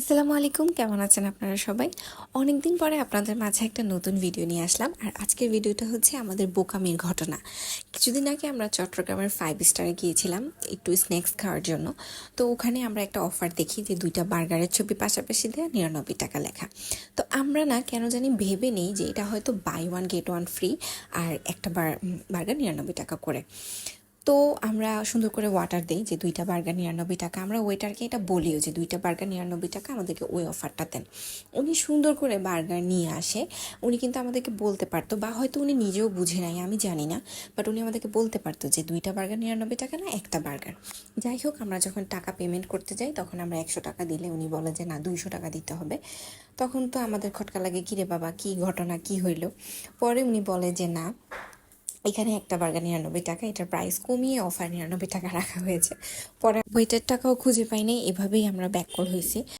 আসসালামু আলাইকুম, কেমন আছেন আপনারা সবাই? অনেক দিন পরে আপনাদের মাঝে একটা নতুন ভিডিও নিয়ে আসলাম। আর আজকের ভিডিওটা হচ্ছে আমাদের বোকামির ঘটনা। কিছুদিন আগে আমরা চট্টগ্রামের 5 স্টারে গিয়েছিলাম একটু স্ন্যাক্স খাওয়ার জন্য। তো ওখানে আমরা একটা অফার দেখি যে 2টা বার্গারের ছবি পাশাপাশি দেওয়া, 99 টাকা লেখা। তো আমরা না কেন জানি ভেবে নেই যে এটা হয়তো buy one get one free, আর একটা বার্গার 99 টাকা করে। তো আমরা সুন্দর করে ওয়াটার দিই যে 2টা বার্গার 99 টাকা। আমরা ওয়েটারকে এটা বলিও যে 2টা বার্গার 99 টাকা, আমাদেরকে ওই অফারটা দেন। উনি সুন্দর করে বার্গার নিয়ে আসে। উনি কিন্তু আমাদেরকে বলতে পারতো, বা হয়তো উনি নিজেও বুঝে নাই, আমি জানি না, বাট উনি আমাদেরকে বলতে পারতো যে 2টা বার্গার 99 টাকা না একটা বার্গার। যাই হোক, আমরা যখন টাকা পেমেন্ট করতে যাই তখন আমরা 100 টাকা দিলে উনি বলে যে না, 200 টাকা দিতে হবে। তখন তো আমাদের খটকা লাগে, কিরে বাবা কী ঘটনা, কী হইল। পরে উনি বলে যে না, এখানে একটা বার্গার 99 টাকা, এটার প্রাইস কমিয়ে অফার 99 টাকা রাখা হয়েছে। পরে ওইটার টাকাও খুঁজে পাই নাই, এভাবেই আমরা ব্যাক কল হয়েছি।